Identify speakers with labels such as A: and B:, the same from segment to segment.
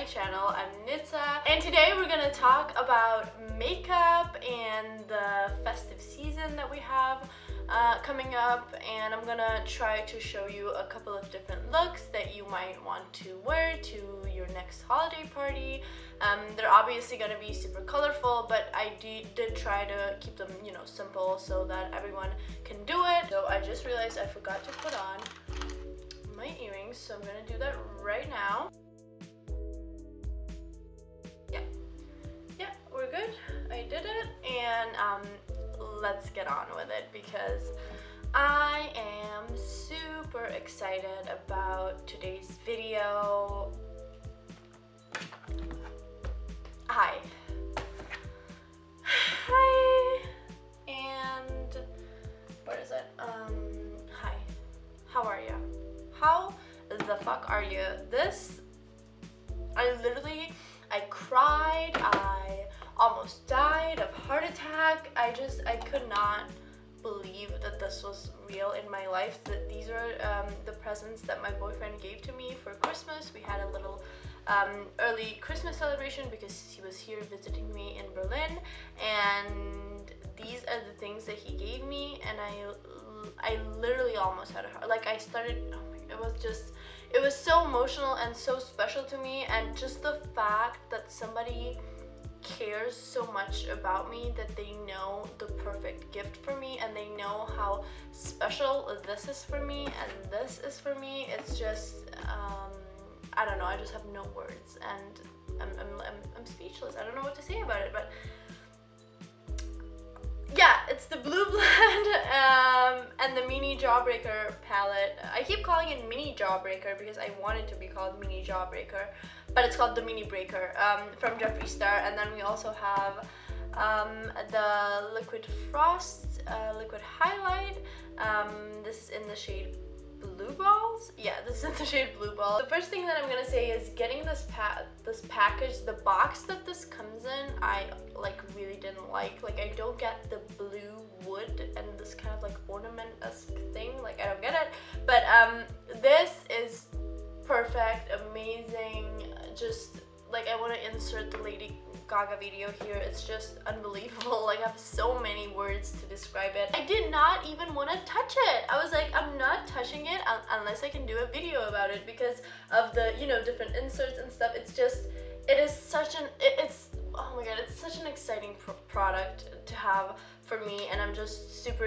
A: channel. I'm Nitsa, and today we're gonna talk about makeup and the festive season that we have coming up, and I'm gonna try to show you a couple of different looks that you might want to wear to your next holiday party. They're obviously gonna be super colorful, but I did try to keep them, simple so that everyone can do it. So I just realized I forgot to put on my earrings, so I'm gonna do that right now. Yeah, we're good. I did it, and let's get on with it because I am super excited about today's video. Hi, and what is it? Hi, how are you? How the fuck are you? I cried, I almost died of heart attack. I could not believe that this was real in my life, that these are the presents that my boyfriend gave to me for Christmas. We had a little early Christmas celebration because he was here visiting me in Berlin, and these are the things that he gave me, and I literally almost had a heart. Like I started, oh my, it was so emotional and so special to me, and just the fact that somebody cares so much about me, that they know the perfect gift for me and they know how special this is for me and this is for me. It's just I don't know, I just have no words, and I'm speechless. I don't know what to say about it, but yeah, it's the Blue Blend and the Mini Jawbreaker palette. I keep calling it Mini Jawbreaker because I want it to be called Mini Jawbreaker, but it's called the Mini Breaker from Jeffree Star. And then we also have the Liquid Frost Liquid Highlight. This is in the shade Blue Balls. Yeah, this is in the shade Blue Ball. The first thing that I'm gonna say is getting this package, the box that this comes in, I really didn't like. I don't get the blue wood and this kind of ornament-esque thing. I don't get it. But this is perfect, amazing. Just I want to insert the Lady Gaga video here. It's just unbelievable. I have so many words to describe it. I did not even want to touch it. I was like, I'm not touching it unless I can do a video about it because of the different inserts and stuff. It's oh my god, it's such an exciting product to have for me, and I'm just super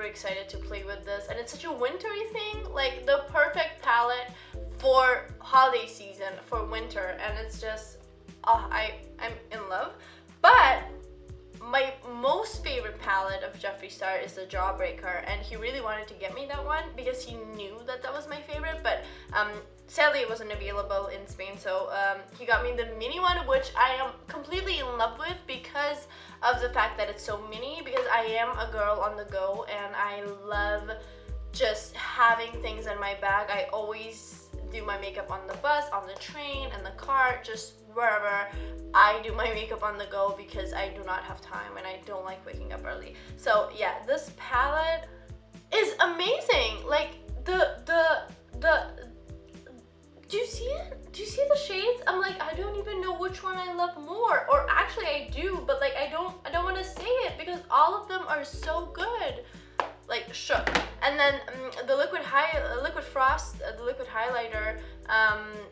A: excited to play with this. And it's such a wintry thing, the perfect palette for holiday season, for winter, and it's just I'm in love. But my most favorite palette of Jeffree Star is the Jawbreaker, and he really wanted to get me that one because he knew that was my favorite, but sadly it wasn't available in Spain, so he got me the mini one, which I am completely in love with because of the fact that it's so mini, because I am a girl on the go and I love just having things in my bag. I always do my makeup on the bus, on the train, in the car, just wherever. I do my makeup on the go because I do not have time and I don't like waking up early. So yeah, this palette is amazing. Do you see it? Do you see the shades? I'm I don't even know which one I love more. Or actually I do, but I don't want to say it because all of them are so good. Shook. And then the Liquid Frost, the liquid highlighter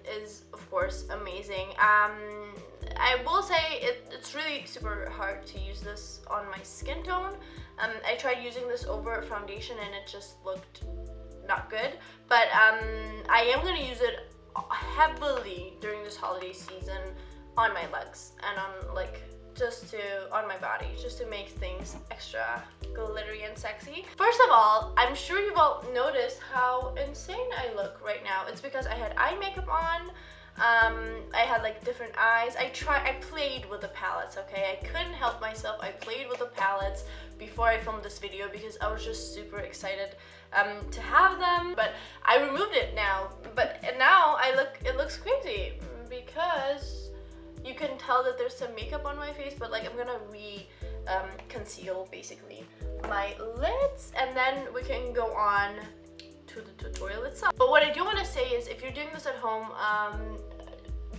A: is of course amazing. I will say it's really super hard to use this on my skin tone. I tried using this over foundation and it just looked not good, but I am going to use it heavily during this holiday season on my legs and on on my body, just to make things extra glittery and sexy. First of all, I'm sure you've all noticed how insane I look right now. It's because I had eye makeup on. I had different eyes. I played with the palettes, okay? I couldn't help myself. I played with the palettes before I filmed this video because I was just super excited to have them. But I removed it now. But now it looks crazy because you can tell that there's some makeup on my face, but I'm gonna conceal basically my lids, and then we can go on to the tutorial itself. But what I do want to say is, if you're doing this at home,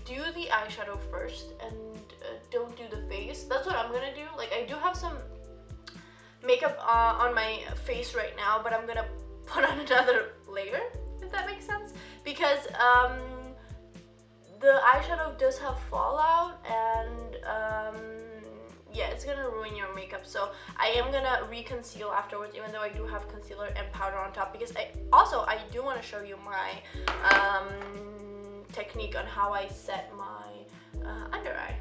A: do the eyeshadow first and don't do the face. That's what I'm gonna do. Like, I do have some makeup on my face right now, but I'm gonna put on another layer, if that makes sense, because the eyeshadow does have fallout, and yeah, it's gonna ruin your makeup. So I am gonna re-conceal afterwards, even though I do have concealer and powder on top, because I do want to show you my technique on how I set my under eye.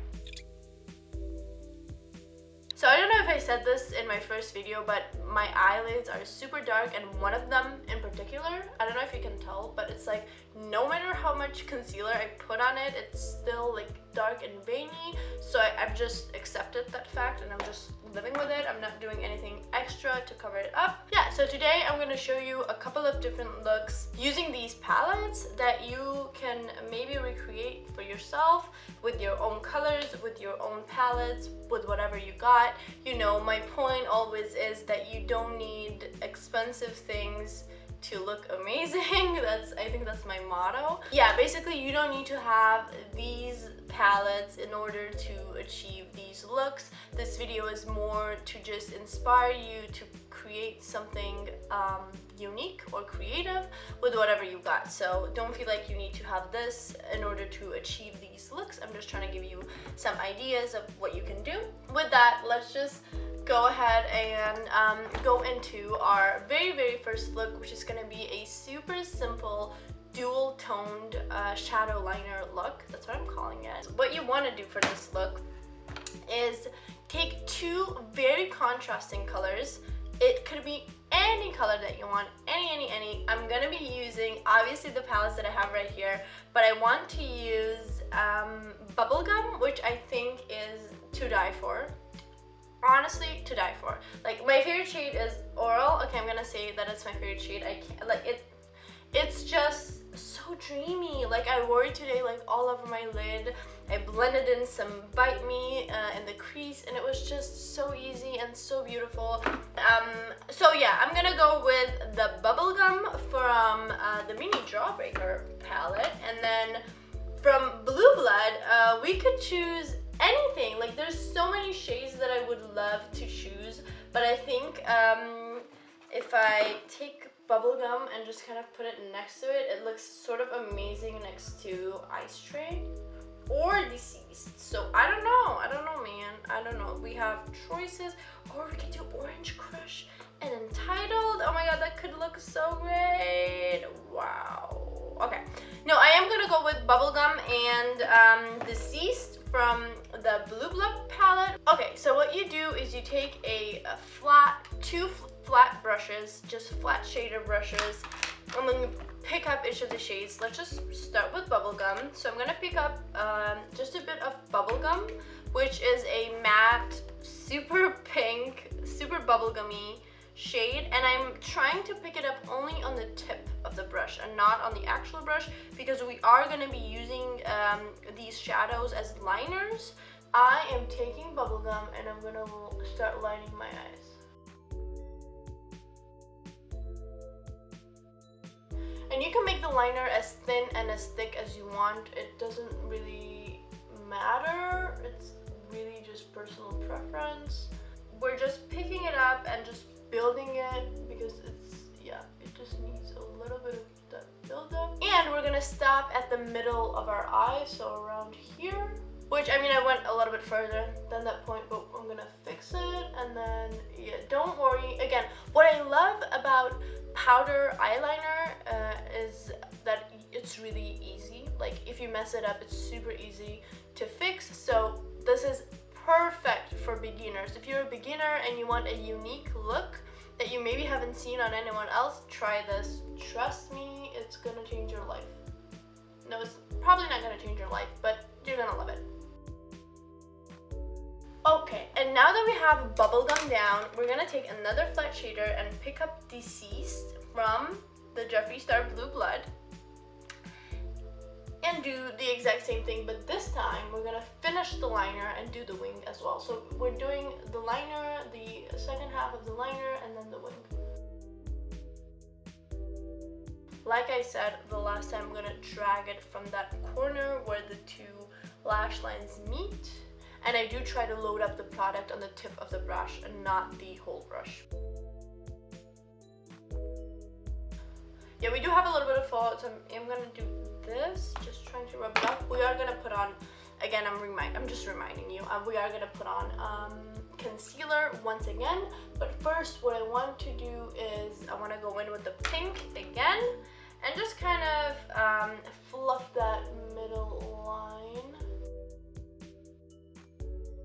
A: So I don't know if I said this in my first video, but my eyelids are super dark, and one of them in particular, I don't know if you can tell, but it's like no matter how much concealer I put on it, it's still like dark and veiny. So I've just accepted that fact, and I'm just living with it. I'm not doing anything extra to cover it up. Yeah, so today I'm going to show you a couple of different looks using these palettes that you can maybe recreate for yourself with your own colors, with your own palettes, with whatever you got. You know, my point always is that you don't need expensive things to look amazing. I think that's my motto. Yeah, basically you don't need to have these palettes in order to achieve these looks. This video is more to just inspire you to create something unique or creative with whatever you got. So don't feel like you need to have this in order to achieve these looks. I'm just trying to give you some ideas of what you can do. With that, let's just go ahead and go into our very first look, which is going to be a super simple dual toned shadow liner look. That's what I'm calling it. What you want to do for this look is take two very contrasting colors. It could be any color that you want, any. I'm gonna be using obviously the palettes that I have right here, but I want to use bubblegum, which I think is to die for. Honestly, to die for. Like, my favorite shade is Oral. Okay, I'm gonna say that it's my favorite shade. I can't, like, it's just so dreamy. Like, I wore it today, like, all over my lid. I blended in some Bite Me in the crease, and it was just so easy and so beautiful. So yeah, I'm gonna go with the bubblegum from the Mini Jawbreaker palette, and then from Blue Blood, we could choose anything. Like, there's so many shades that I would love to choose, but I think if I take bubblegum and just kind of put it next to it, it looks sort of amazing next to Ice Tray or Deceased. So I don't know, man. I don't know. We have choices, or we could do Orange Crush and Entitled. Oh my god, that could look so great. Wow. Okay. No, I am gonna go with bubblegum and Deceased from the Blue Blood palette. Okay, so what you do is you take two flat brushes, just flat shader brushes, and then you pick up each of the shades. Let's just start with bubblegum. So I'm gonna pick up just a bit of bubblegum, which is a matte, super pink, super bubblegummy shade, and I'm trying to pick it up only on the tip of the brush and not on the actual brush, because we are going to be using these shadows as liners. I am taking bubblegum and I'm going to start lining my eyes. And you can make the liner as thin and as thick as you want. It doesn't really matter. It's really just personal preference. We're just picking it up and just building it, because it just needs a little bit of that buildup. And we're gonna stop at the middle of our eye, so around here. Which, I mean, I went a little bit further than that point, but I'm gonna fix it. And then, yeah, don't worry. Again, what I love about powder eyeliner is that it's really easy. Like, if you mess it up, it's super easy to fix. So this is perfect for beginners. If you're a beginner and you want a unique look that you maybe haven't seen on anyone else, try this. Trust me, it's gonna change your life. No, it's probably not gonna change your life, but you're gonna love it. Okay, and now that we have bubblegum down, we're gonna take another flat shader and pick up Deceased from the Jeffree Star Blue Blood and do the exact same thing, but this time we're gonna finish the liner and do the wing as well. So we're doing the liner, the second half of the liner, and then the wing. Like I said the last time, I'm gonna drag it from that corner where the two lash lines meet. And I do try to load up the product on the tip of the brush and not the whole brush. Yeah, we do have a little bit of fallout, so I'm gonna do this, just trying to rub it up. We are gonna put on, again, I'm just reminding you, we are gonna put on concealer once again. But first, what I want to do is I want to go in with the pink again and just kind of fluff that middle line.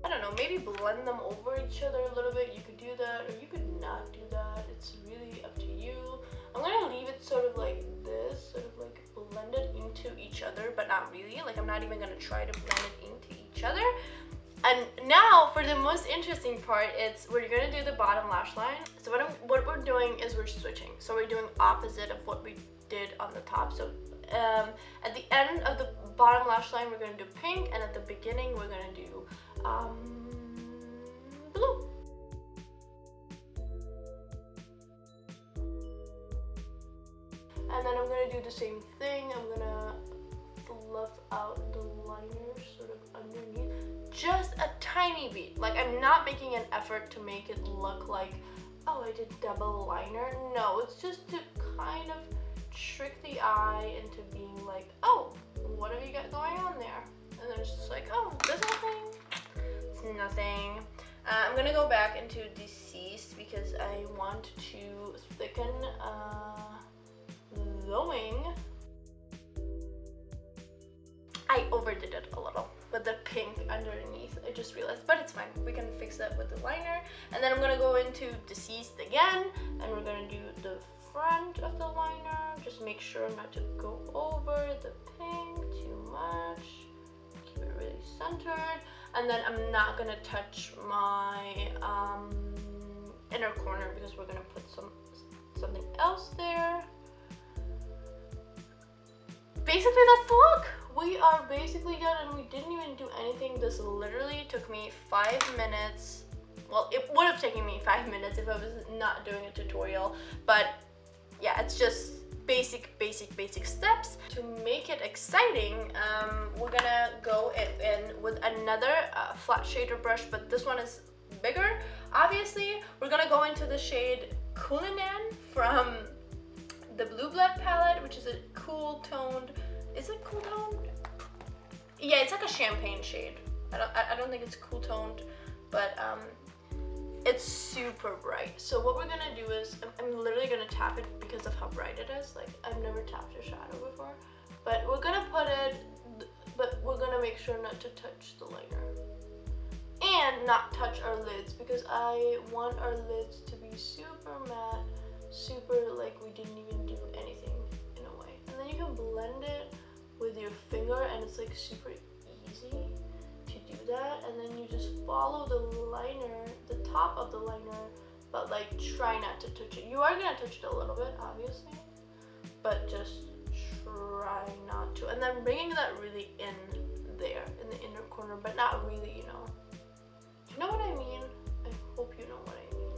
A: I don't know, maybe blend them over each other a little bit. You could do that or you could not do that. It's really up to you. I'm gonna leave it sort of like this, sort of like blend it into each other, but not really. Like, I'm not even gonna try to blend it into each other. And now for the most interesting part, we're gonna do the bottom lash line. So what we're doing is we're switching. So we're doing opposite of what we did on the top. So at the end of the bottom lash line, we're gonna do pink, and at the beginning, we're gonna do blue. And then I'm gonna do the same thing. I'm gonna fluff out the liner sort of underneath. Just a tiny bit. Like, I'm not making an effort to make it look like, oh, I did double liner. No, it's just to kind of trick the eye into being like, oh, what have you got going on there? And then it's just like, oh, there's nothing. It's nothing. I'm gonna go back into Deceased because I want to thicken the wing. I overdid it a little with the pink underneath, I just realized, but it's fine. We can fix that with the liner. And then I'm gonna go into Deceased again, and we're gonna do the front of the liner. Just make sure not to go over the pink too much. Keep it really centered. And then I'm not gonna touch my inner corner because we're gonna put something else there. Basically, that's the look. We are basically done, and we didn't even do anything. This literally took me 5 minutes. Well, it would have taken me 5 minutes if I was not doing a tutorial, but yeah, it's just basic steps. To make it exciting, we're gonna go in with another flat shader brush, but this one is bigger. Obviously, we're gonna go into the shade Cullinan from the Blue Blood palette, which is a cool toned. Is it cool toned? Yeah, it's like a champagne shade. I don't think it's cool toned, but it's super bright. So what we're gonna do is, I'm literally gonna tap it because of how bright it is. Like, I've never tapped a shadow before, but we're gonna put it, but we're gonna make sure not to touch the liner and not touch our lids, because I want our lids to be super matte, super like we didn't even do anything in a way. And then you can blend it with your finger, and it's like super easy to do that. And then you just follow the liner, the top of the liner, but like try not to touch it. You are gonna touch it a little bit, obviously, but just try not to. And then bringing that really in there, in the inner corner, but not really, you know. Do you know what I mean? I hope you know what I mean.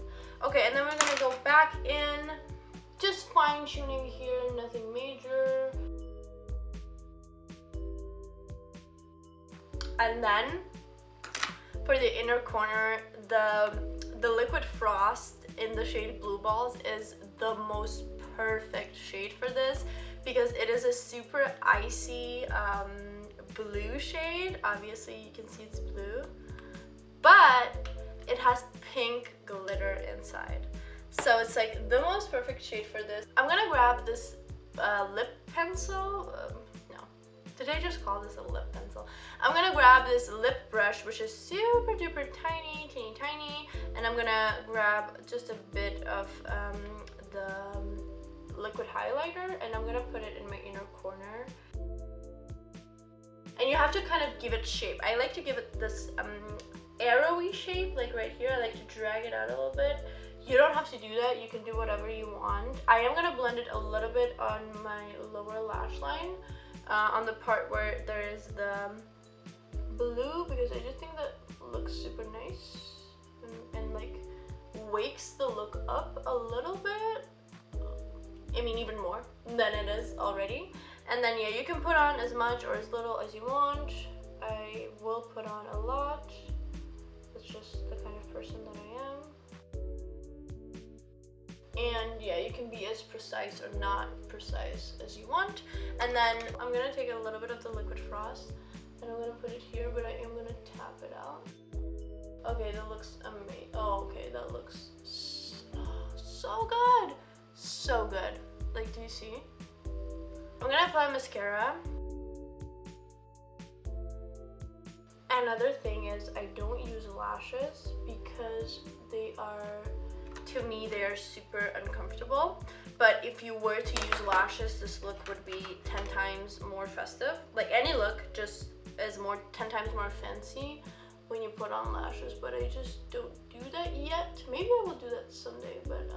A: Okay, and then we're gonna go back in, just fine tuning here, nothing major. And then for the inner corner, the liquid frost in the shade Blue Balls is the most perfect shade for this, because it is a super icy blue shade. Obviously you can see it's blue, but it has pink glitter inside. So it's like the most perfect shade for this. I'm gonna grab this lip pencil. No, did I just call this a lip pencil? I'm gonna grab this lip brush, which is super duper tiny, teeny tiny, and I'm gonna grab just a bit of the liquid highlighter, and I'm gonna put it in my inner corner. And you have to kind of give it shape. I like to give it this arrowy shape, like right here. I like to drag it out a little bit. You don't have to do that. You can do whatever you want. I am gonna blend it a little bit on my lower lash line, on the part where there is the blue, because I just think that looks super nice and like wakes the look up a little bit. I mean even more than it is already. And then yeah, you can put on as much or as little as you want. I will put on a lot. It's just the kind of person that I am. And yeah, you can be as precise or not precise as you want. And then I'm gonna take a little bit of the liquid frost and I'm gonna put it here, but I am gonna tap it out. Okay, that looks amazing. Oh, okay, that looks so good. So good. Like, do you see? I'm gonna apply mascara. Another thing is I don't use lashes because they are, to me, they are super uncomfortable. But if you were to use lashes, this look would be 10 times more festive. Like any look just is 10 times more fancy when you put on lashes, but I just don't do that yet. Maybe I will do that someday, but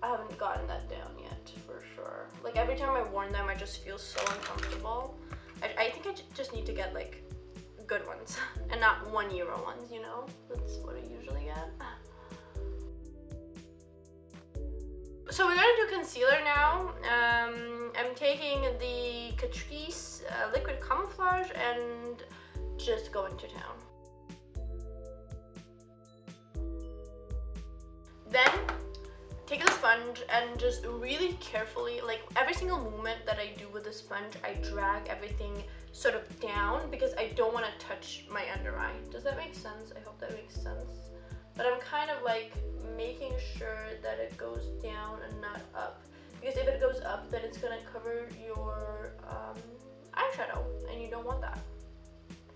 A: I haven't gotten that down yet for sure. Like every time I worn them, I just feel so uncomfortable. I think I just need to get like good ones and not €1 ones, you know? That's what I usually get. So we're gonna do concealer now. I'm taking the Catrice Liquid Camouflage and just going to town. Then take the sponge and just really carefully, like every single movement that I do with the sponge, I drag everything sort of down because I don't want to touch my under eye. Does that make sense? I hope that makes sense. But I'm kind of like making sure that it goes down and not up, because if it goes up, then it's gonna cover your eyeshadow, and you don't want that.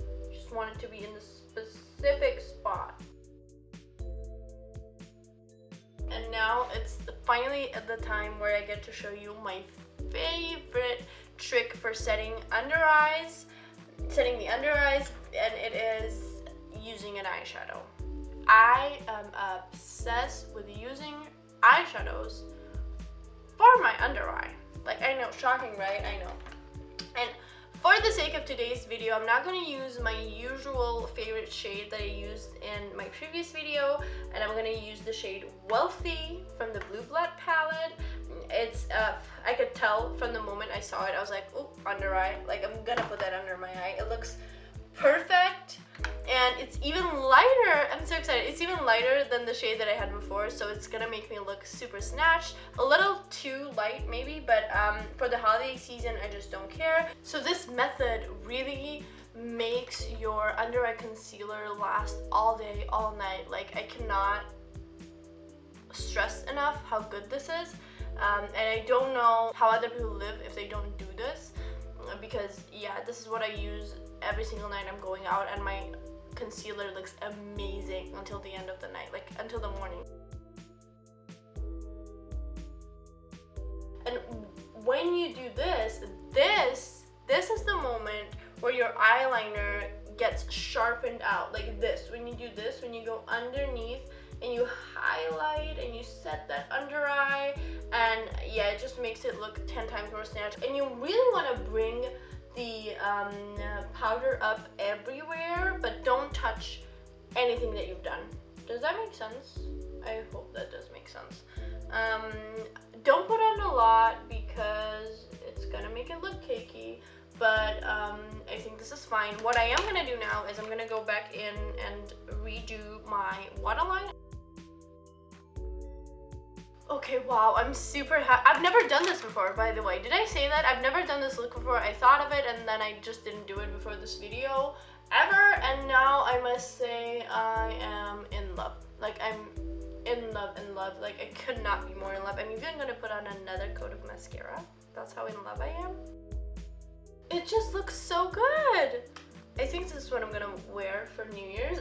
A: You just want it to be in the specific spot. And now it's finally at the time where I get to show you my favorite trick for setting the under eyes, and it is using an eyeshadow. I am obsessed with using eyeshadows for my under eye. Like, I know, shocking, right? I know. And for the sake of today's video, I'm not going to use my usual favorite shade that I used in my previous video, and I'm going to use the shade Wealthy from the Blue Blood palette. It's, I could tell from the moment I saw it, I was like, oh, under eye. Like, I'm going to put that under my eye. It looks perfect, and it's even lighter. I'm so excited. It's even lighter than the shade that I had before, so it's gonna make me look super snatched. A little too light maybe, but for the holiday season, I just don't care. So this method really makes your under eye concealer last all day, all night. Like, I cannot stress enough how good this is, and I don't know how other people live if they don't do this, because yeah, this is what I use every single night I'm going out, and my concealer looks amazing until the end of the night, like until the morning. And when you do this is the moment where your eyeliner gets sharpened out, like this. When you do this, when you go underneath and you highlight and you set that under eye, and yeah, it just makes it look 10 times more snatched. And you really want to bring the powder up everywhere, but don't touch anything that you've done. Does that make sense? I hope that does make sense. Don't put on a lot because it's gonna make it look cakey, but I think this is fine. What I am gonna do now is I'm gonna go back in and redo my waterline. Okay, wow, I'm super happy. I've never done this before, by the way. Did I say that? I've never done this look before. I thought of it and then I just didn't do it before this video ever, and now I must say I am in love. Like, I'm in love. Like, I could not be more in love. I'm even gonna put on another coat of mascara. That's how in love I am. It just looks so good. I think this is what I'm gonna wear for New Year's.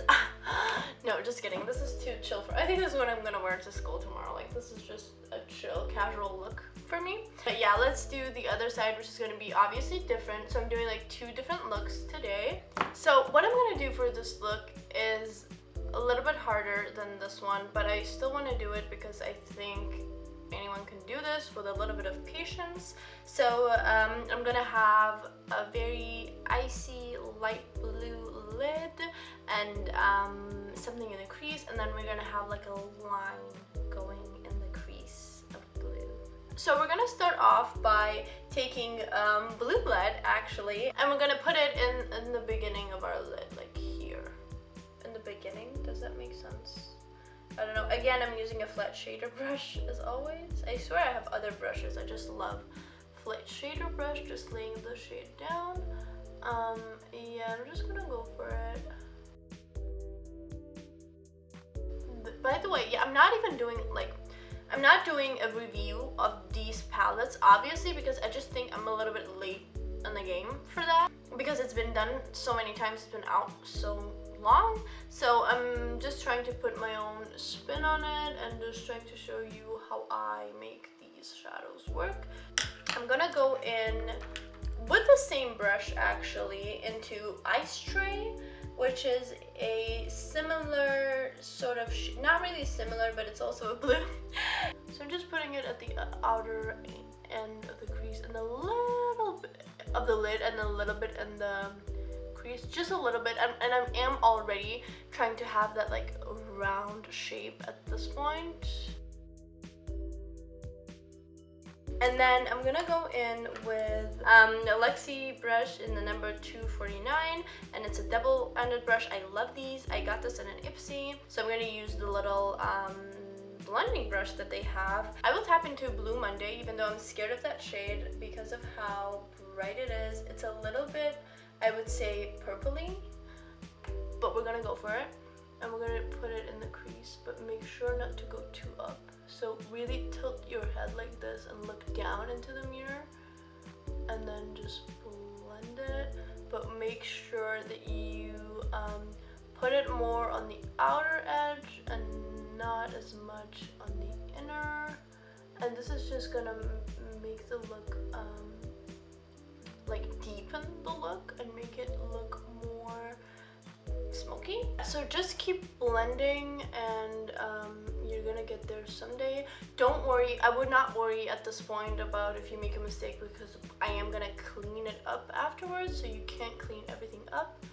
A: No, just kidding. This is too chill for. I think this is what I'm gonna wear to school tomorrow. Like, this is just a chill, casual look for me. But yeah, let's do the other side, which is gonna be obviously different. So I'm doing like 2 different looks today. So what I'm gonna do for this look is a little bit harder than this one, but I still want to do it because I think anyone can do this with a little bit of patience. So I'm gonna have a very icy light blue lid and something in the crease, and then we're gonna have like a line going in the crease of blue. So we're gonna start off by taking blue lead actually, and we're gonna put it in the beginning of our lid, like here. In the beginning, does that make sense? I don't know. Again, I'm using a flat shader brush as always. I swear I have other brushes. I just love flat shader brush, just laying the shade down. Yeah, I'm just gonna go for it. By the way, yeah, I'm not doing a review of these palettes, obviously, because I just think I'm a little bit late in the game for that, because it's been done so many times, it's been out so long. So I'm just trying to put my own spin on it and just trying to show you how I make these shadows work. I'm gonna go in with the same brush actually into Ice Tray, which is a similar sort of, not really similar, but it's also a blue. So I'm just putting it at the outer end of the crease and a little bit of the lid and a little bit in the crease, just a little bit. And I am already trying to have that like round shape at this point. And then I'm gonna go in with a Lexi brush in the number 249, and it's a double-ended brush. I love these. I got this in an Ipsy, so I'm gonna use the little blending brush that they have. I will tap into Blue Monday, even though I'm scared of that shade because of how bright it is. It's a little bit, I would say, purpley, but we're gonna go for it. And we're gonna put it in the crease, but make sure not to go too up. So really tilt your head like this and look down into the mirror, and then just blend it, but make sure that you put it more on the outer edge and not as much on the inner. And this is just gonna make the look like deepen the look and make it look more smoky. So just keep blending, and you're gonna get there someday. Don't worry, I would not worry at this point about if you make a mistake, because I am gonna clean it up afterwards, so you can't clean everything up.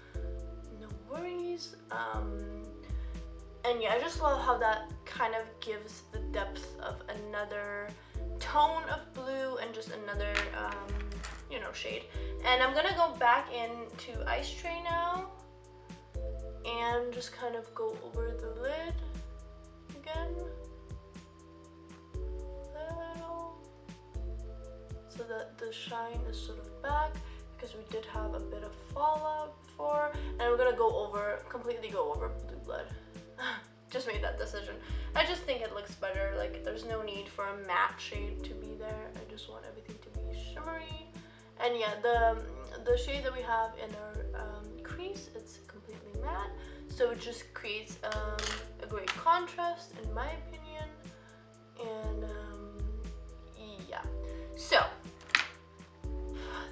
A: No worries. And yeah, I just love how that kind of gives the depth of another tone of blue and just another you know, shade. And I'm gonna go back into Ice Tray now and just kind of go over the lid again, little, so that the shine is sort of back, because we did have a bit of fallout before. And we're gonna completely go over blue blood. Just made that decision. I just think it looks better. Like, there's no need for a matte shade to be there. I just want everything to be shimmery. And yeah, the shade that we have in our crease, it's completely matte, so it just creates a great contrast in my opinion. And yeah, so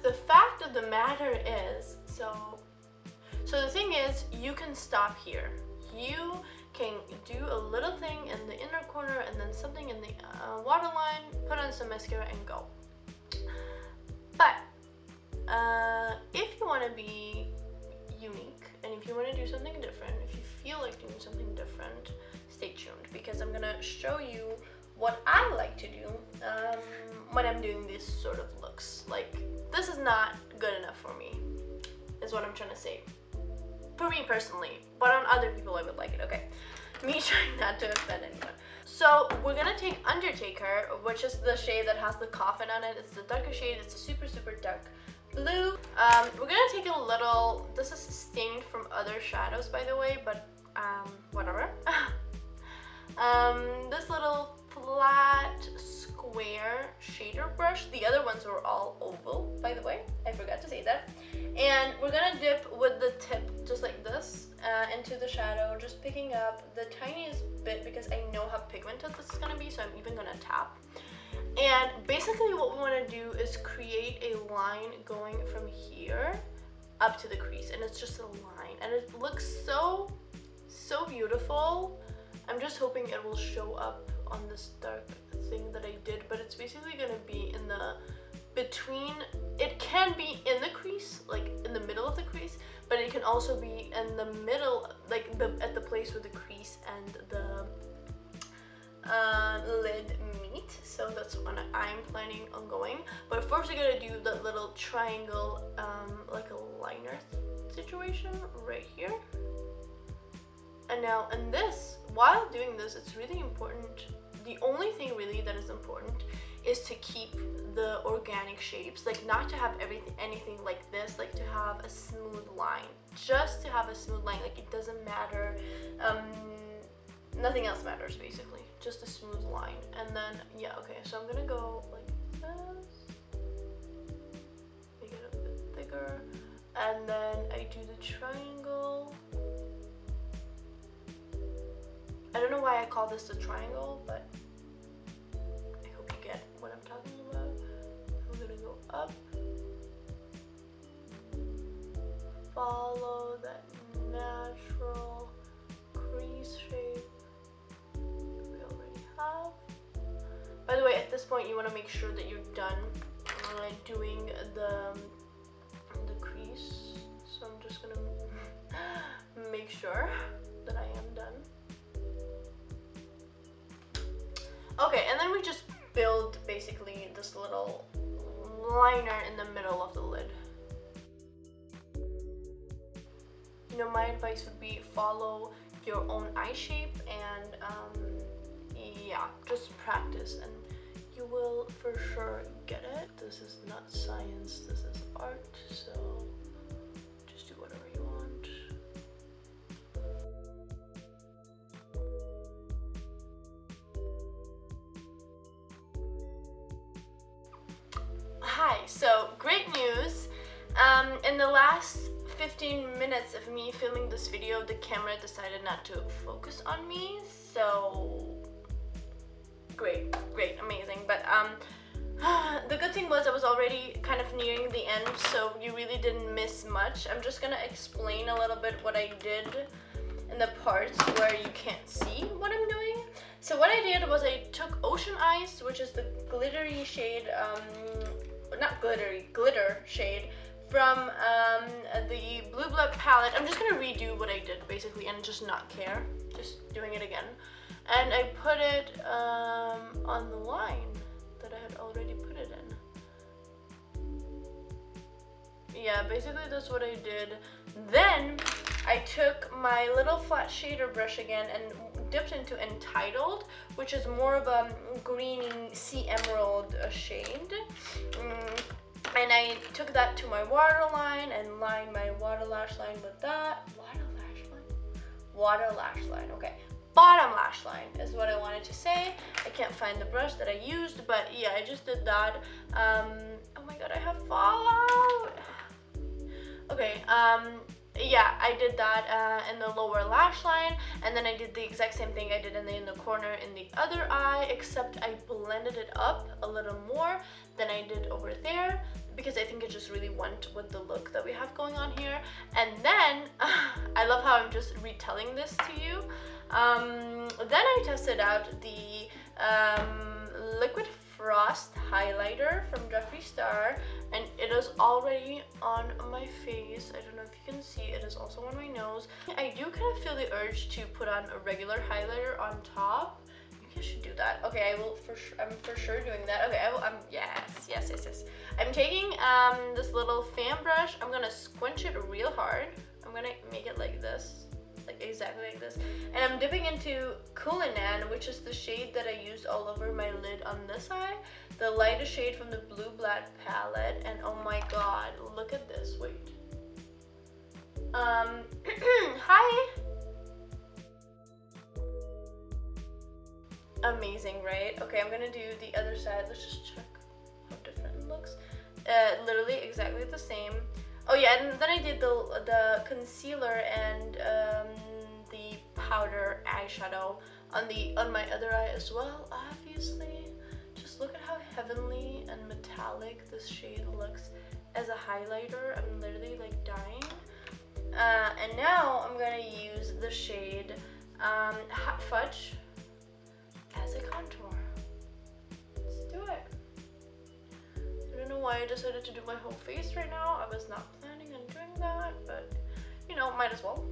A: the fact of the matter is, so the thing is, you can stop here. You can do a little thing in the inner corner and then something in the waterline, put on some mascara and go. But if you want to be unique, and if you want to do something different, if you feel like doing something different, stay tuned, because I'm gonna show you what I like to do when I'm doing these sort of looks. Like, this is not good enough for me, is what I'm trying to say. For me personally, but on other people I would like it, okay? Me trying not to offend anyone. So we're gonna take Undertaker, which is the shade that has the coffin on it. It's the darker shade, it's a super, super dark blue. We're gonna take a little, this is stained from other shadows by the way, but whatever. This little flat square shader brush. The other ones were all oval, by the way. I forgot to say that. And we're gonna dip with the tip, just like this, into the shadow, just picking up the tiniest bit, because I know how pigmented this is gonna be, so I'm even gonna tap. And basically what we want to do is create a line going from here up to the crease, and it's just a line, and it looks so beautiful. I'm just hoping it will show up on this dark thing that I did, but it's basically going to be in the between, it can be in the crease, like in the middle of the crease, but it can also be in the middle, like at the place where the crease and the lid meet. so that's when I'm planning on going. But first we're gonna do the little triangle, like a liner situation right here. And now in this, while doing this, it's really important. The only thing really that is important is to keep the organic shapes, like not to have anything like this, like to have a smooth line, just to have a smooth line. Like it doesn't matter, nothing else matters basically, just a smooth line. And then yeah, okay, so I'm gonna go like this, make it a bit thicker, and then I do the triangle. I don't know why I call this a triangle, but I hope you get what I'm talking about. I'm gonna go up, follow that natural crease shape that we already have. By the way, at this point you want to make sure that you're done doing the crease, so I'm just gonna make sure that I am done. Okay, and then we just build basically this little liner in the middle of the lid. You know, my advice would be follow your own eye shape, and yeah, just practice and you will for sure get it. This is not science, this is art, so just do whatever you want. Hi, so great news. In the last 15 minutes of me filming this video, the camera decided not to focus on me, so great, amazing. But the good thing was I was already kind of nearing the end, so you really didn't miss much. I'm just gonna explain a little bit what I did in the parts where you can't see what I'm doing. So what I did was I took Ocean Ice, which is the glittery shade, not glittery, glitter shade from the Blue Blood palette. I'm just gonna redo what I did basically and just not care, just doing it again. And I put it on the line that I had already put it in. Yeah, basically that's what I did. Then I took my little flat shader brush again and dipped into Entitled, which is more of a greeny sea emerald shade. And I took that to my waterline and lined my water lash line with that. Water lash line, okay. Bottom lash line is what I wanted to say. I can't find the brush that I used, but yeah, I just did that. Oh my god, I have fallout. Okay, yeah, I did that in the lower lash line, and then I did the exact same thing I did in the corner in the other eye, except I blended it up a little more than I did over there, because I think it just really went with the look that we have going on here. And then, I love how I'm just retelling this to you. Then I tested out the Liquid Frost highlighter from Jeffree Star, and it is already on my face. I don't know if you can see, it is also on my nose. I do kind of feel the urge to put on a regular highlighter on top. You should do that. Okay, I will I'm for sure doing that. Okay, yes. I'm taking this little fan brush. I'm gonna squinch it real hard. I'm gonna make it like this, like exactly like this. And I'm dipping into Cullinan, which is the shade that I used all over my lid on this eye. The lightest shade from the Blue Black palette. And oh my god, look at this, wait. Hi. Amazing, right? Okay, I'm gonna do the other side. Let's just check how different it looks. Literally exactly the same. Oh yeah, and then I did the concealer and the powder eyeshadow on my other eye as well, obviously. Just look at how heavenly and metallic this shade looks as a highlighter. I'm literally like dying. And now I'm gonna use the shade Hot Fudge as a contour. Let's do it. I don't know why I decided to do my whole face right now. I was not planning on doing that, but you know, might as well.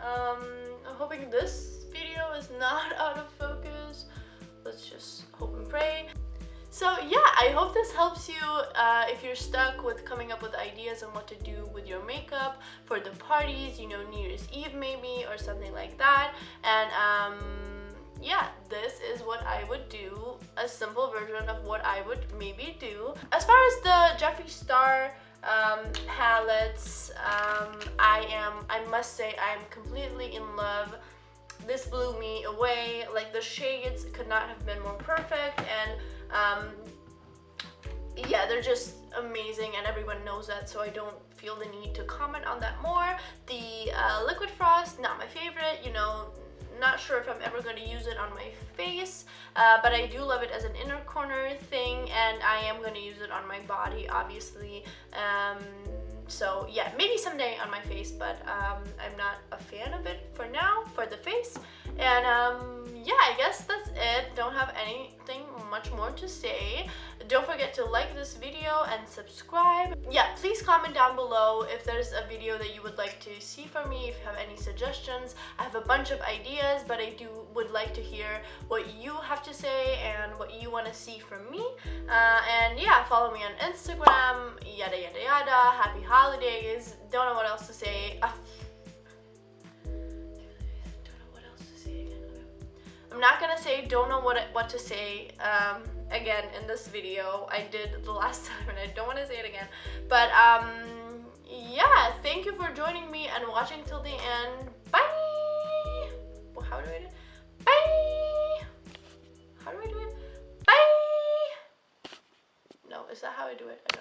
A: I'm hoping this video is not out of focus. Let's just hope and pray. So yeah, I hope this helps you if you're stuck with coming up with ideas on what to do with your makeup for the parties, you know, New Year's Eve maybe, or something like that. And yeah, this is what I would do, a simple version of what I would maybe do. As far as the Jeffree Star palettes, I must say I'm completely in love. This blew me away. Like, the shades could not have been more perfect, and yeah, they're just amazing, and everyone knows that, so I don't feel the need to comment on that more. The Liquid Frost, not my favorite, you know, not sure if I'm ever going to use it on my face, but I do love it as an inner corner thing, and I am going to use it on my body, obviously. So yeah, maybe someday on my face, but I'm not a fan of it for now, for the face. And yeah, I guess that's it. Don't have anything much more to say. Don't forget to like this video and subscribe. Yeah, please comment down below if there's a video that you would like to see from me, if you have any suggestions. I have a bunch of ideas, but I would like to hear what you have to say and what you want to see from me. And yeah, follow me on Instagram, yada yada yada. Happy holidays. Don't know what else to say. I'm not gonna say don't know what to say again in this video. I did the last time and I don't want to say it again. But yeah, thank you for joining me and watching till the end. Bye! Well, how do I do it? Bye! How do I do it? Bye! No, is that how I do it?